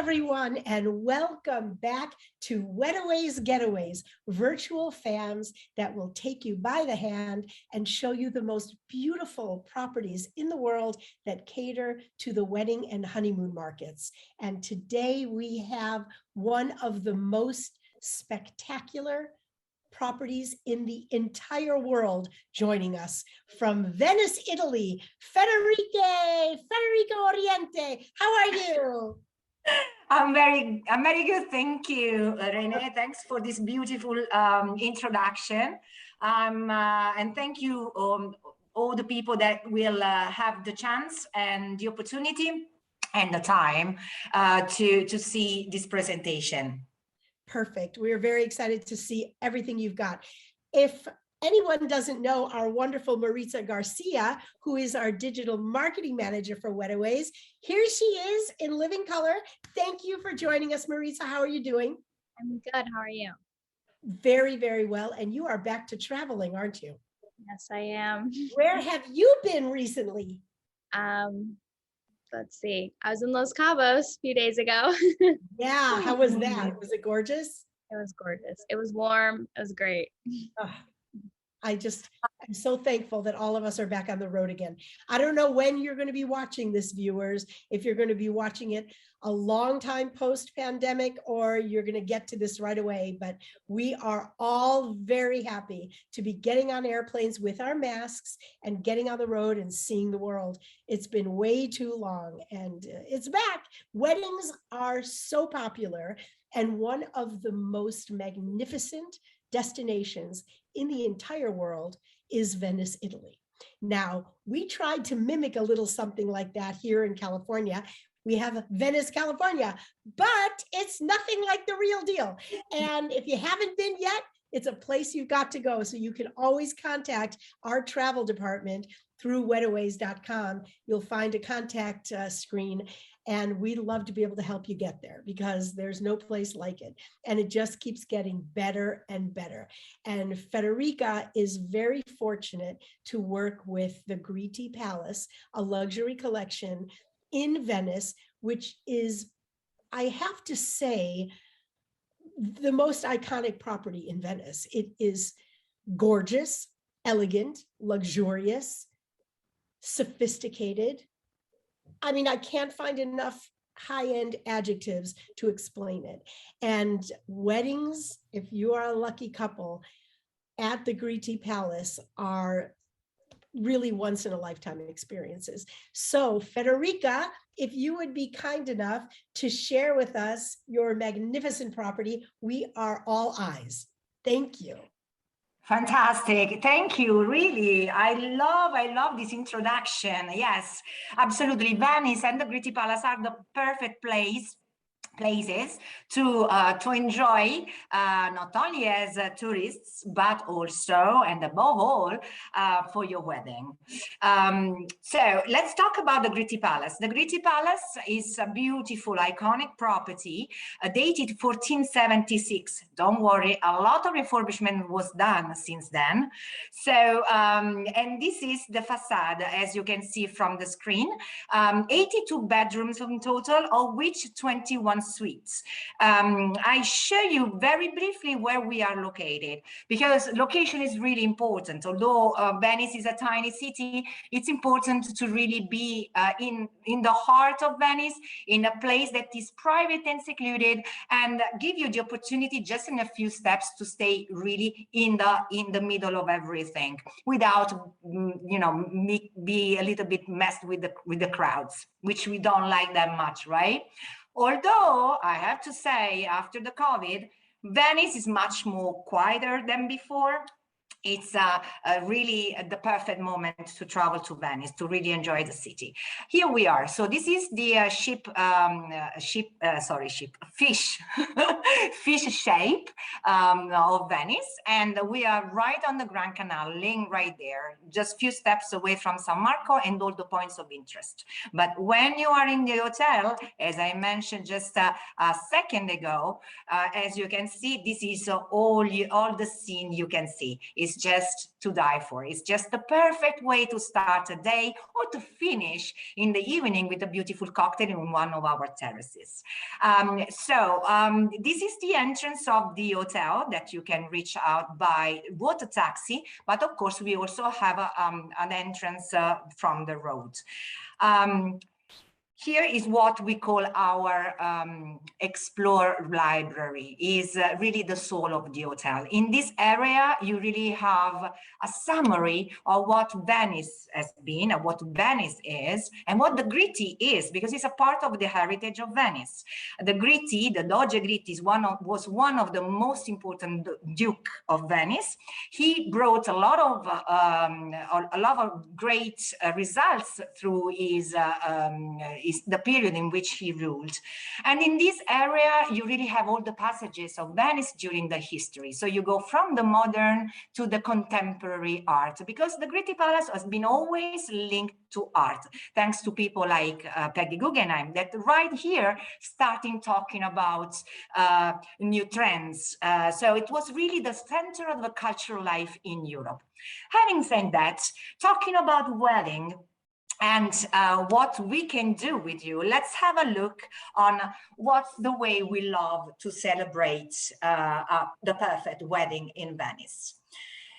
everyone, and welcome back to Wedaways Getaways, virtual fams that will take you by the hand and show you the most beautiful properties in the world that cater to the wedding and honeymoon markets. And today we have one of the most spectacular properties in the entire world joining us from Venice, Italy. Federico Oriente, how are you? I'm very good. Thank you, Renee. Thanks for this beautiful introduction. And thank you all the people that will have the chance and the opportunity and the time to see this presentation. Perfect. We are very excited to see everything you've got. If anyone doesn't know our wonderful Maritza Garcia, who is our digital marketing manager for Wedaways, here she is in living color. Thank you for joining us, Maritza. How are you doing? I'm good. How are you? Very, very well. And you are back to traveling, aren't you? Yes, I am. Where have you been recently? Let's see. I was in Los Cabos a few days ago. Yeah. How was that? Was it gorgeous? It was gorgeous. It was warm. It was great. Oh, I'm so thankful that all of us are back on the road again. I don't know when you're going to be watching this, viewers, if you're going to be watching it a long time post-pandemic or you're going to get to this right away, but we are all very happy to be getting on airplanes with our masks and getting on the road and seeing the world. It's been way too long and it's back. Weddings are so popular, and one of the most magnificent destinations in the entire world is Venice, Italy. Now, we tried to mimic a little something like that here in California. We have Venice, California, but it's nothing like the real deal. And if you haven't been yet, it's a place you've got to go. So you can always contact our travel department through wedaways.com. You'll find a contact screen, and we'd love to be able to help you get there because there's no place like it. And it just keeps getting better and better. And Federica is very fortunate to work with the Gritti Palace, a luxury collection in Venice, which is, I have to say, the most iconic property in Venice. It is gorgeous, elegant, luxurious, sophisticated. I mean, I can't find enough high-end adjectives to explain it. And weddings, if you are a lucky couple at the Gritti Palace, are really once in a lifetime experiences. So Federica, if you would be kind enough to share with us your magnificent property, we are all eyes. Thank you. Fantastic. Thank you. Really. I love this introduction. Yes, absolutely. Venice and the Gritti Palace are the perfect places to enjoy not only as tourists but also and above all for your wedding. So let's talk about the Gritti Palace. The Gritti Palace is a beautiful iconic property dated 1476. Don't worry, a lot of refurbishment was done since then. So and this is the facade, as you can see from the screen. 82 bedrooms in total, of which 21 suites. I show you very briefly where we are located because location is really important. Although Venice is a tiny city, it's important to really be in the heart of Venice, in a place that is private and secluded, and give you the opportunity just in a few steps to stay really in the middle of everything without be a little bit messed with the crowds, which we don't like that much, right? Although I have to say, after the COVID, Venice is much more quieter than before. It's really the perfect moment to travel to Venice, to really enjoy the city. Here we are. So this is the fish shape of Venice. And we are right on the Grand Canal, laying right there, just a few steps away from San Marco and all the points of interest. But when you are in the hotel, as I mentioned just a second ago, as you can see, this is all the scene you can see. It's is just to die for. It's just the perfect way to start a day or to finish in the evening with a beautiful cocktail in one of our terraces. This is the entrance of the hotel that you can reach out by water taxi, but of course we also have an entrance from the road. Here is what we call our Explore Library, is really the soul of the hotel. In this area, you really have a summary of what Venice has been, and what Venice is, and what the Gritti is, because it's a part of the heritage of Venice. The Gritti, the Doge Gritti, was one of the most important Duke of Venice. He brought a lot of great results through the period in which he ruled. And in this area, you really have all the passages of Venice during the history. So you go from the modern to the contemporary art, because the Gritti Palace has been always linked to art, thanks to people like Peggy Guggenheim, that right here starting talking about new trends. So it was really the center of the cultural life in Europe. Having said that, talking about wedding, and what we can do with you, let's have a look on what's the way we love to celebrate the perfect wedding in Venice.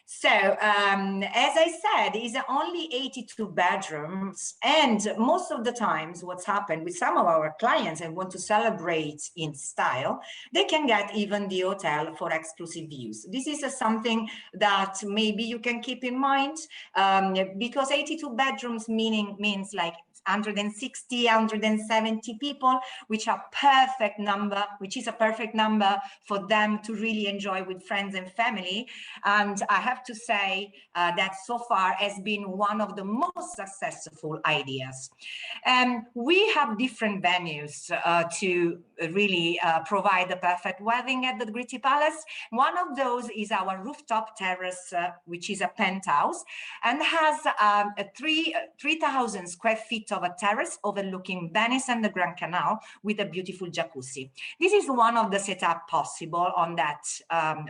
So, as I said, it's only 82 bedrooms, and most of the times what's happened with some of our clients and want to celebrate in style, they can get even the hotel for exclusive views. This is something that maybe you can keep in mind, because 82 bedrooms means like 160, 170 people, which is a perfect number for them to really enjoy with friends and family. And I have to say that so far has been one of the most successful ideas. We have different venues to really provide the perfect wedding at the Gritti Palace. One of those is our Rooftop Terrace, which is a penthouse and has 3,000 square feet of a terrace overlooking Venice and the Grand Canal with a beautiful jacuzzi. This is one of the setup possible on that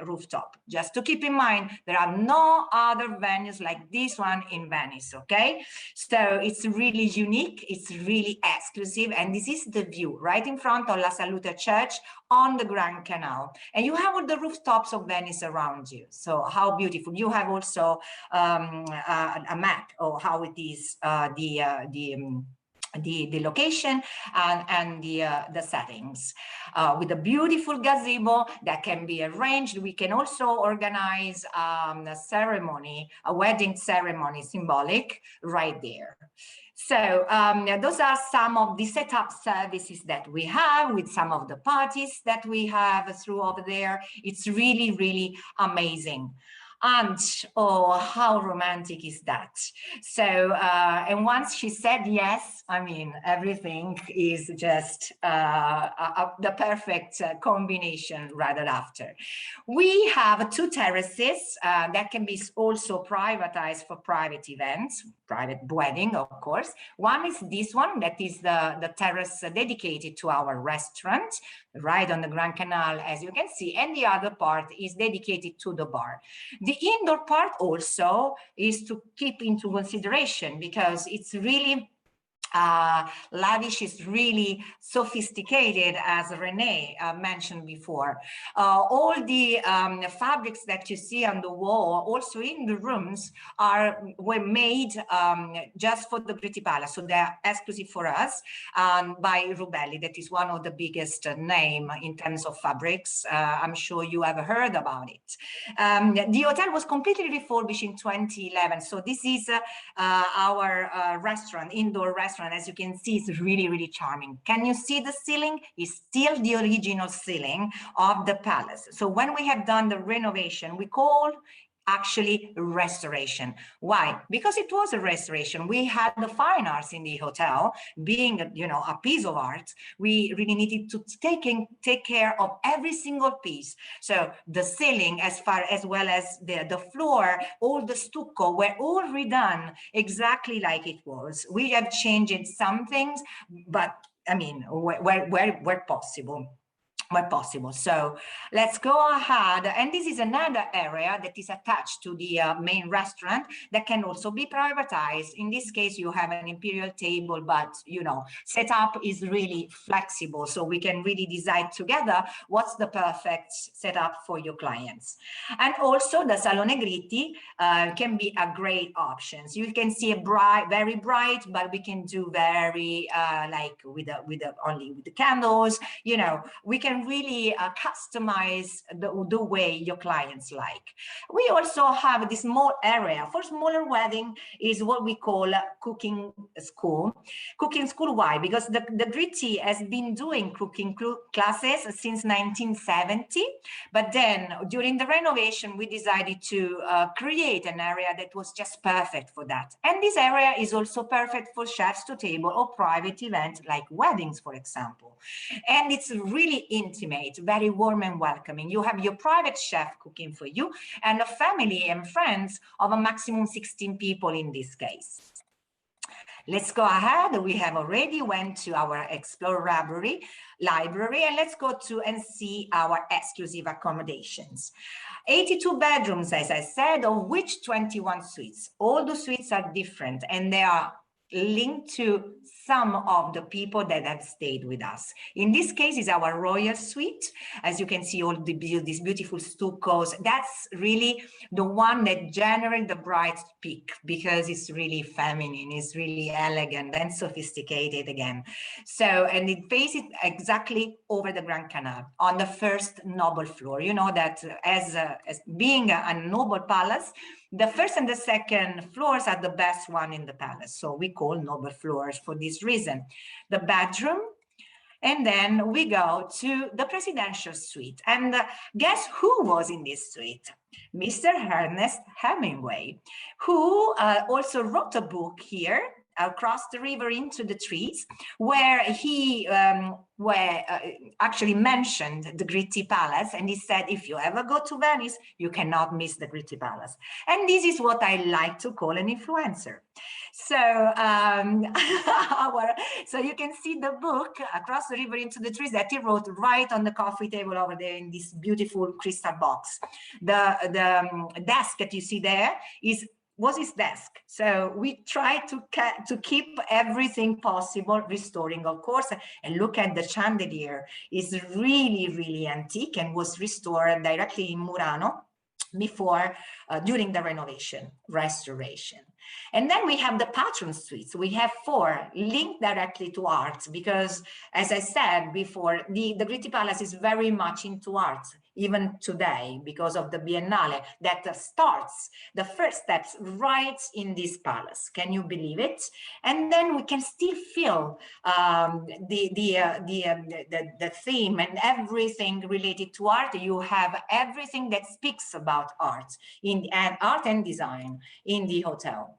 rooftop. Just to keep in mind, there are no other venues like this one in Venice, okay? So it's really unique, it's really exclusive, and this is the view right in front of La Salute Church on the Grand Canal. And you have all the rooftops of Venice around you. So how beautiful. You have also a map of how it is, the location and the settings, with a beautiful gazebo that can be arranged. We can also organize a ceremony, a wedding ceremony, symbolic, right there. So those are some of the setup services that we have with some of the parties that we have through over there. It's really, really amazing. And oh, how romantic is that? So, and once she said yes, I mean, everything is just the perfect combination right after. We have 2 terraces that can be also privatized for private events, private wedding, of course. One is this one, that is the terrace dedicated to our restaurant, right on the Grand Canal, as you can see, and the other part is dedicated to the bar. The indoor part also is to keep into consideration, because it's really lavish, is really sophisticated, as Renee mentioned before. All the fabrics that you see on the wall, also in the rooms, were made just for the Gritti Palace, so they're exclusive for us, by Rubelli. That is one of the biggest name in terms of fabrics. I'm sure you have heard about it. The hotel was completely refurbished in 2011, so this is our restaurant, indoor restaurant. As you can see, it's really, really charming. Can you see the ceiling? It's still the original ceiling of the palace. So when we have done the renovation, we call actually restoration. Why? Because it was a restoration. We had the fine arts in the hotel being, you know, a piece of art. We really needed to take care of every single piece. So the ceiling, as well as the floor, all the stucco were all redone exactly like it was. We have changed some things, but I mean, where possible. where possible. So let's go ahead. And this is another area that is attached to the main restaurant that can also be privatized. In this case, you have an imperial table, but you know, setup is really flexible. So we can really decide together what's the perfect setup for your clients. And also the Salone Gritti can be a great option. You can see a bright, very bright, but we can do very like with only with the candles, you know, we can really customize the way your clients like. We also have this small area for smaller wedding is what we call cooking school. Cooking school, why? Because the Gritti has been doing cooking classes since 1970, but then during the renovation, we decided to create an area that was just perfect for that. And this area is also perfect for chefs to table or private events like weddings, for example. And it's really intimate, very warm and welcoming. You have your private chef cooking for you and a family and friends of a maximum 16 people in this case. Let's go ahead. We have already went to our Explore library, and let's go to and see our exclusive accommodations. 82 bedrooms, as I said, of which 21 suites. All the suites are different and they are linked to some of the people that have stayed with us. In this case is our royal suite. As you can see, all these beautiful stuccos, that's really the one that generates the bride's peak because it's really feminine, it's really elegant and sophisticated again. So, and it faces exactly over the Grand Canal on the first noble floor. You know that as being a noble palace, the first and the second floors are the best one in the palace. So we call noble floors for this reason. The bedroom, and then we go to the presidential suite. And guess who was in this suite? Mr. Ernest Hemingway, who also wrote a book here, Across the River into the Trees, where he actually mentioned the Gritti Palace, and he said, if you ever go to Venice, you cannot miss the Gritti Palace. And this is what I like to call an influencer. So, so you can see the book, Across the River into the Trees, that he wrote right on the coffee table over there in this beautiful crystal box. The desk that you see there was his desk. So we try to keep everything possible, restoring, of course, and look at the chandelier. It's really, really antique and was restored directly in Murano before, during the restoration. And then we have the patron suites. We have 4 linked directly to art because, as I said before, the Gritti Palace is very much into art, even today, because of the Biennale that starts the first steps right in this palace. Can you believe it? And then we can still feel the theme and everything related to art. You have everything that speaks about art art and design in the hotel.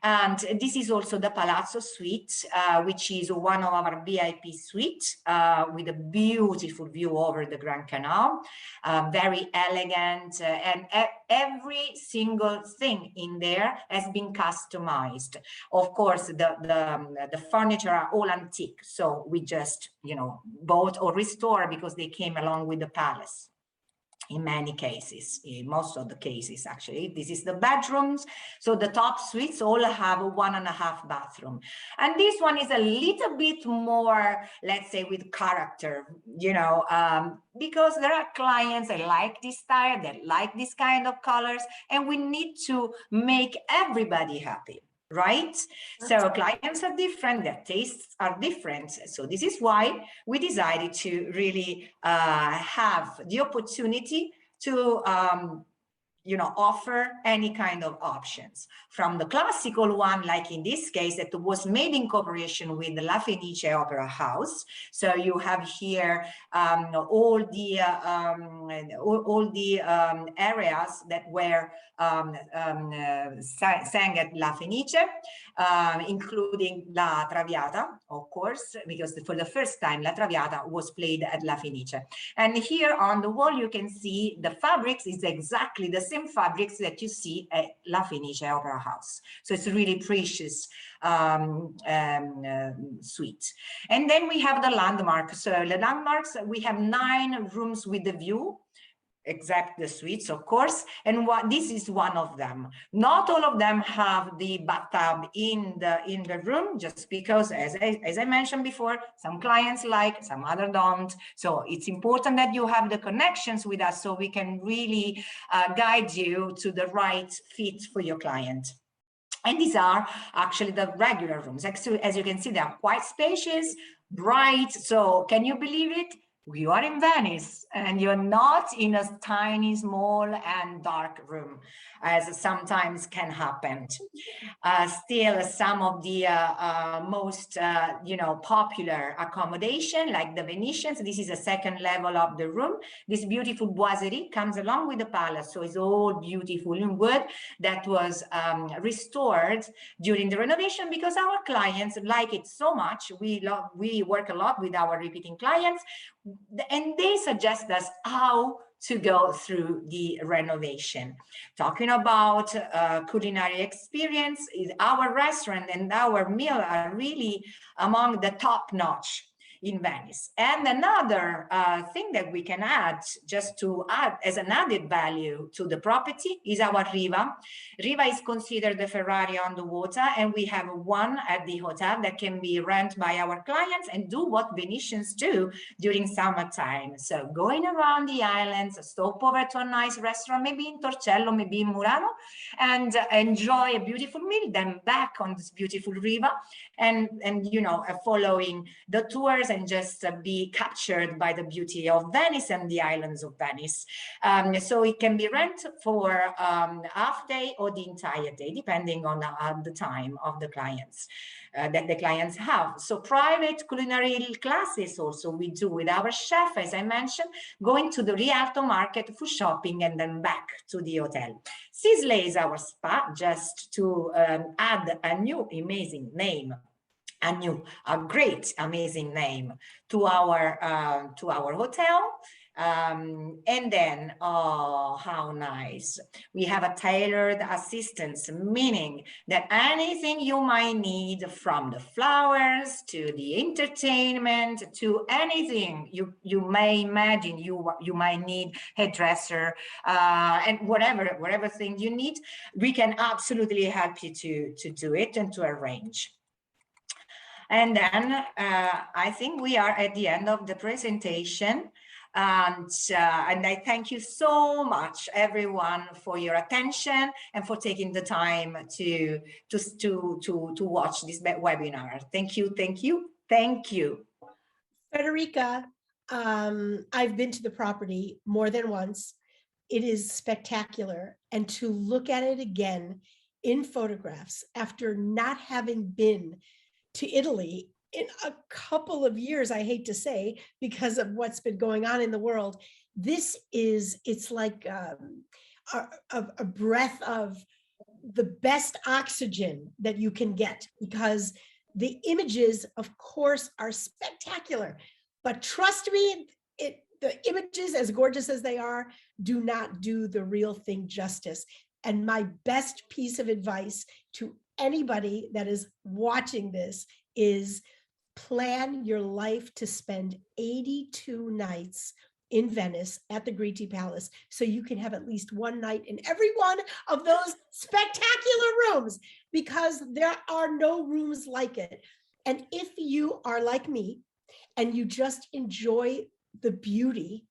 And this is also the Palazzo Suite, which is one of our VIP suites with a beautiful view over the Grand Canal, very elegant, and every single thing in there has been customized. Of course, the furniture are all antique, so we just, you know, bought or restored because they came along with the palace. In many cases, in most of the cases, actually. This is the bedrooms. So the top suites all have a 1.5 bathroom. And this one is a little bit more, let's say, with character, you know, because there are clients that like this style, that like this kind of colors, and we need to make everybody happy. Right? So clients are different, their tastes are different. So this is why we decided to really have the opportunity to you know, offer any kind of options, from the classical one, like in this case, that was made in cooperation with the La Fenice Opera House. So you have here all the areas that were sang at La Fenice, including La Traviata, of course, because for the first time La Traviata was played at La Fenice. And here on the wall you can see the fabrics is exactly the same fabrics that you see at La Fenice Opera House. So it's a really precious suite. And then we have the landmarks. So the landmarks, we have 9 rooms with the view, except the suites, of course, and this is one of them. Not all of them have the bathtub in the room, just because, as I mentioned before, some clients like, some other don't. So it's important that you have the connections with us so we can really guide you to the right fit for your client. And these are actually the regular rooms. As you can see, they are quite spacious, bright. So can you believe it? You are in Venice and you're not in a tiny, small and dark room, as sometimes can happen. Still, some of the most, popular accommodation, like the Venetians, this is a second level of the room. This beautiful boiserie comes along with the palace. So it's all beautiful in wood that was restored during the renovation because our clients like it so much. We work a lot with our repeating clients, and they suggest us how to go through the renovation. Talking about culinary experience, is our restaurant and our meal are really among the top notch in Venice. And another thing that we can add, just to add as an added value to the property, is our Riva. Riva is considered the Ferrari on the water, and we have one at the hotel that can be rented by our clients and do what Venetians do during summertime. So going around the islands, stop over to a nice restaurant, maybe in Torcello, maybe in Murano, and enjoy a beautiful meal, then back on this beautiful Riva, and following the tours and just be captured by the beauty of Venice and the islands of Venice. So it can be rented for half day or the entire day, depending on the time of the clients that the clients have. So private culinary classes also we do with our chef, as I mentioned, going to the Rialto market for shopping and then back to the hotel. Sisley is our spa, just to add a new amazing name, a great, amazing name to our hotel. And then, oh, how nice. We have a tailored assistance, meaning that anything you might need, from the flowers to the entertainment to anything you may imagine you might need, hairdresser, and whatever thing you need, we can absolutely help you to do it and to arrange. And then I think we are at the end of the presentation. And I thank you so much, everyone, for your attention and for taking the time to watch this webinar. Thank you, thank you, thank you. Federica, I've been to the property more than once. It is spectacular. And to look at it again in photographs after not having been to Italy in a couple of years, I hate to say, because of what's been going on in the world, it's like a breath of the best oxygen that you can get, because the images, of course, are spectacular. But trust me, the images, as gorgeous as they are, do not do the real thing justice. And my best piece of advice to anybody that is watching this is plan your life to spend 82 nights in Venice at the Gritti Palace, so you can have at least one night in every one of those spectacular rooms, because there are no rooms like it. And if you are like me and you just enjoy the beauty,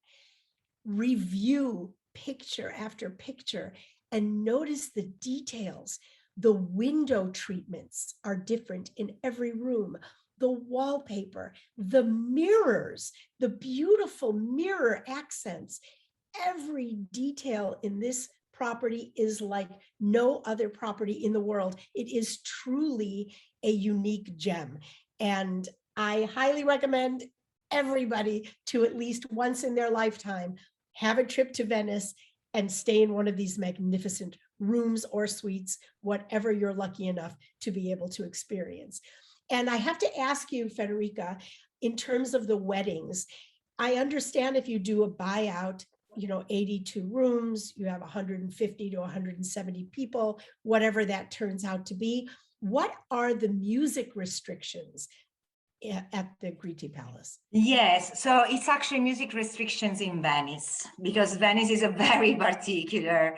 review picture after picture and notice the details. The window treatments are different in every room. The wallpaper, the mirrors, the beautiful mirror accents. Every detail in this property is like no other property in the world. It is truly a unique gem. And I highly recommend everybody to, at least once in their lifetime, have a trip to Venice and stay in one of these magnificent rooms or suites, whatever you're lucky enough to be able to experience. And I have to ask you, Federica, in terms of the weddings, I understand if you do a buyout, 82 rooms, you have 150 to 170 people, whatever that turns out to be. What are the music restrictions at the Gritti Palace? Yes, so it's actually music restrictions in Venice, because Venice is a very particular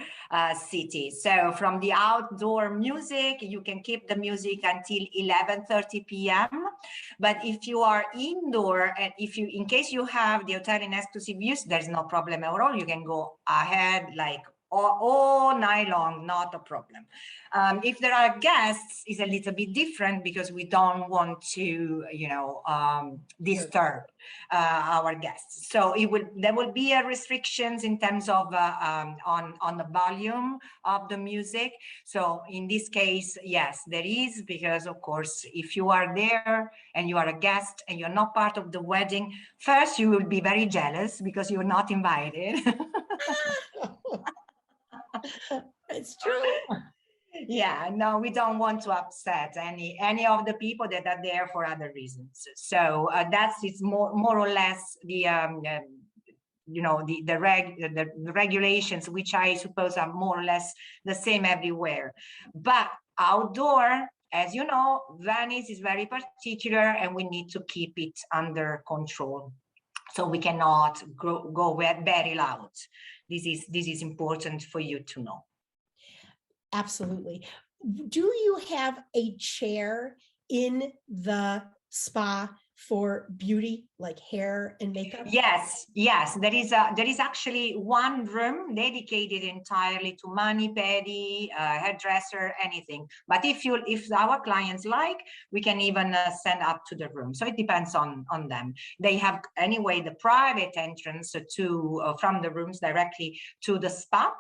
city. So from the outdoor music, you can keep the music until 11:30 p.m. But if you are indoor, and in case you have the hotel in exclusive use, there's no problem at all. You can go ahead like all night long, not a problem. If there are guests, it's a little bit different, because we don't want to, disturb our guests. So there will be restrictions in terms of on the volume of the music. So in this case, yes, there is, because of course, if you are there and you are a guest and you're not part of the wedding, first you will be very jealous because you're not invited. It's true. Yeah, no, we don't want to upset any of the people that are there for other reasons. So it's more or less the the regulations, which I suppose are more or less the same everywhere. But outdoor, as you know, Venice is very particular, and we need to keep it under control. So we cannot go very loud. This is important for you to know. Absolutely. Do you have a chair in the spa for beauty, like hair and makeup? Yes. There is actually one room dedicated entirely to mani, pedi, hairdresser, anything. But if our clients like, we can even send up to the room. So it depends on them. They have anyway the private entrance to from the rooms directly to the spa,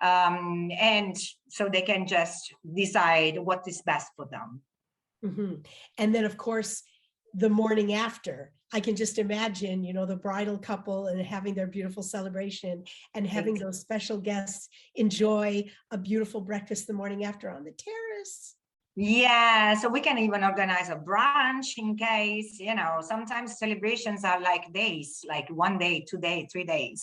and so they can just decide what is best for them. Mm-hmm. And then, of course, the morning after, I can just imagine, the bridal couple and having their beautiful celebration and having those special guests enjoy a beautiful breakfast the morning after on the terrace. Yeah, so we can even organize a brunch in case, sometimes celebrations are like days, like 1 day, 2 days, 3 days.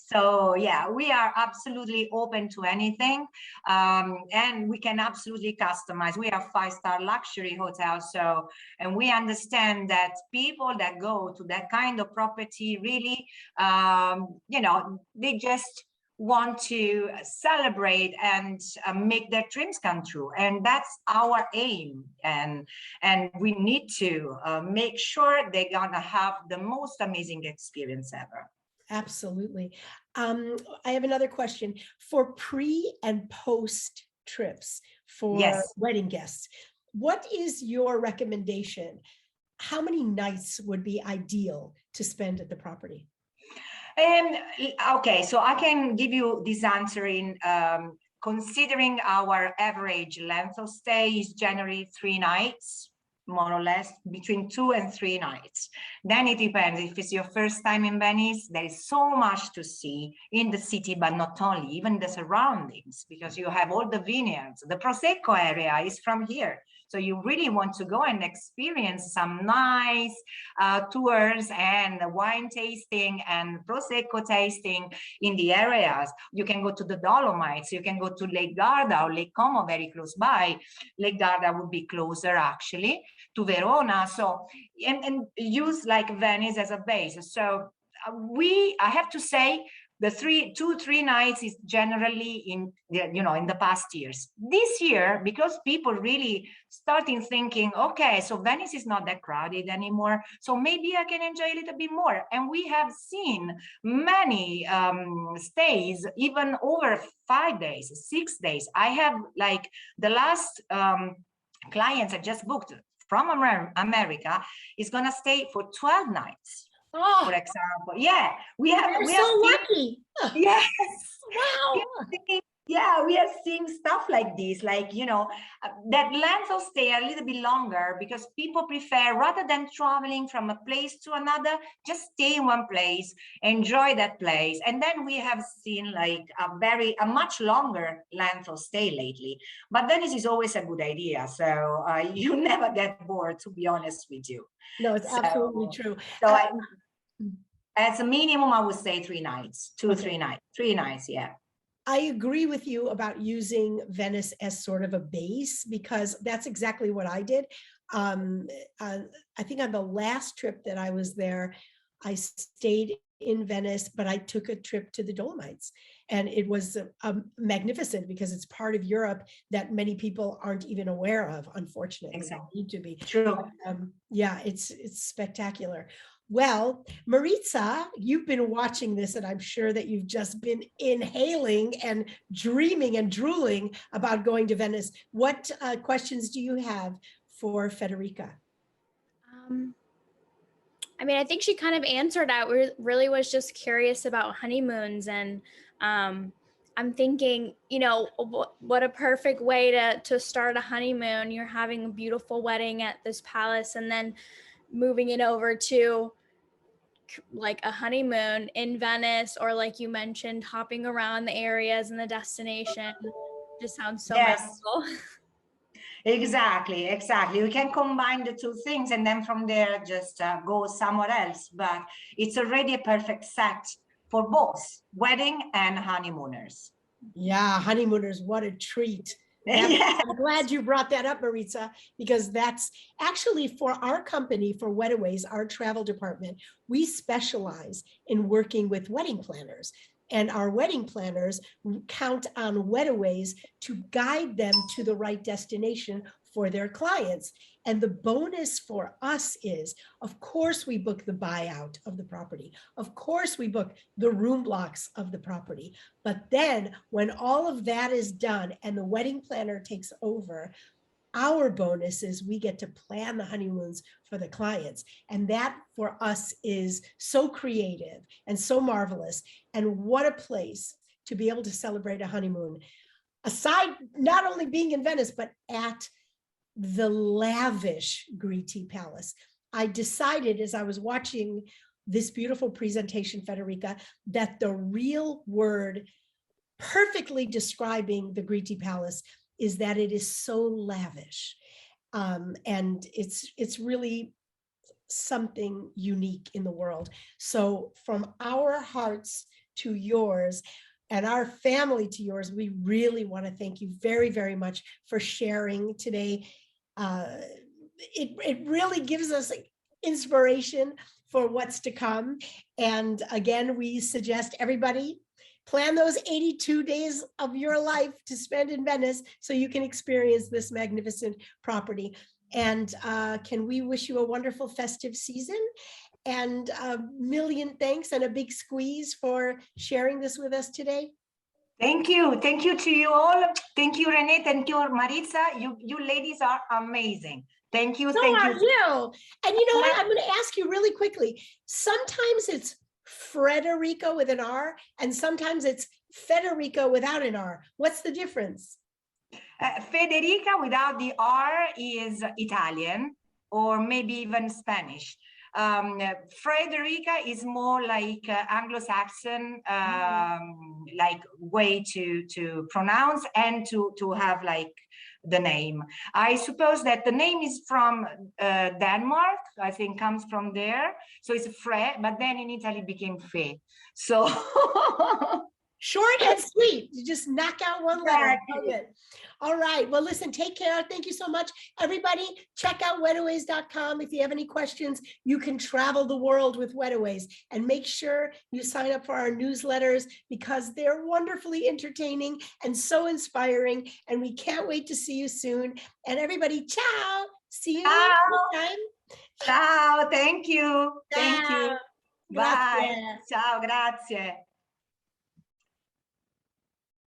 So yeah, we are absolutely open to anything, and we can absolutely customize. We are 5-star luxury hotel, and we understand that people that go to that kind of property really, they just want to celebrate and make their dreams come true, and that's our aim, and we need to make sure they're gonna have the most amazing experience ever. Absolutely. I have another question for pre and post trips for wedding guests. What is your recommendation? How many nights would be ideal to spend at the property? Okay, so I can give you this answer in considering our average length of stay is generally 3 nights, more or less, between 2 and 3 nights. Then it depends. If it's your first time in Venice, there is so much to see in the city, but not only, even the surroundings, because you have all the vineyards. The Prosecco area is from here. So you really want to go and experience some nice tours and wine tasting and Prosecco tasting in the areas. You can go to the Dolomites, you can go to Lake Garda or Lake Como, very close by. Lake Garda would be closer actually to Verona. So, and use like Venice as a base. So I have to say, the 2-3 nights is generally in the past years. This year, because people really starting thinking, okay, so Venice is not that crowded anymore, so maybe I can enjoy a little bit more. And we have seen many stays, even over 5 days, 6 days. I have like the last clients I just booked from America is gonna stay for 12 nights. Oh, for example, yeah, we have so lucky. Yes. Wow. Yeah, we are seeing stuff like this, like, that length of stay a little bit longer because people prefer, rather than traveling from a place to another, just stay in one place, enjoy that place. And then we have seen like a much longer length of stay lately. But Venice is always a good idea. So you never get bored, to be honest with you. No, it's So, absolutely true. so as a minimum, I would say 3 nights, Okay. 3 nights, yeah. I agree with you about using Venice as sort of a base, because that's exactly what I did. I think on the last trip that I was there, I stayed in Venice, but I took a trip to the Dolomites, and it was magnificent because it's part of Europe that many people aren't even aware of, unfortunately. Exactly. Need to be. True. Yeah, it's spectacular. Well, Maritza, you've been watching this, and I'm sure that you've just been inhaling and dreaming and drooling about going to Venice. What questions do you have for Federica? I mean, I think she kind of answered that. We really was just curious about honeymoons, and I'm thinking, what a perfect way to start a honeymoon. You're having a beautiful wedding at this palace, and then moving it over to like a honeymoon in Venice, or like you mentioned, hopping around the areas and the destination. Just sounds so magical. Exactly. We can combine the two things and then from there just go somewhere else. But it's already a perfect set for both wedding and honeymooners. Yeah, honeymooners, what a treat. Yes. I'm glad you brought that up, Maritza, because that's actually for our company, for Wedaways, our travel department. We specialize in working with wedding planners, and our wedding planners count on Wedaways to guide them to the right destination for their clients. And the bonus for us is, of course, we book the buyout of the property. Of course, we book the room blocks of the property. But then when all of that is done and the wedding planner takes over, our bonus is we get to plan the honeymoons for the clients. And that for us is so creative and so marvelous. And what a place to be able to celebrate a honeymoon. Aside, not only being in Venice, but at the lavish Gritti Palace. I decided as I was watching this beautiful presentation, Federica, that the real word perfectly describing the Gritti Palace is that it is so lavish. And it's really something unique in the world. So from our hearts to yours, and our family to yours, we really want to thank you very, very much for sharing today. It really gives us inspiration for what's to come. And again, we suggest everybody plan those 82 days of your life to spend in Venice so you can experience this magnificent property. And can we wish you a wonderful festive season? And a million thanks and a big squeeze for sharing this with us today. Thank you. Thank you to you all. Thank you, Renee. Thank you, Maritza. You ladies are amazing. Thank you. So thank are you. And you know what? I'm going to ask you really quickly. Sometimes it's Frederica with an R, and sometimes it's Federica without an R. What's the difference? Federica without the R is Italian or maybe even Spanish. Frederica is more like Anglo-Saxon, like way to pronounce and to have like the name. I suppose that the name is from Denmark, I think comes from there. So it's Fre, but then in Italy it became Fe. So short and sweet. You just knock out one letter. Exactly. All right. Well, listen, take care. Thank you so much. Everybody, check out Wedaways.com. If you have any questions, you can travel the world with Wedaways, and make sure you sign up for our newsletters because they're wonderfully entertaining and so inspiring. And we can't wait to see you soon. And everybody, ciao. See you next time. Ciao. Thank you. Thank you. Bye. Ciao. Grazie.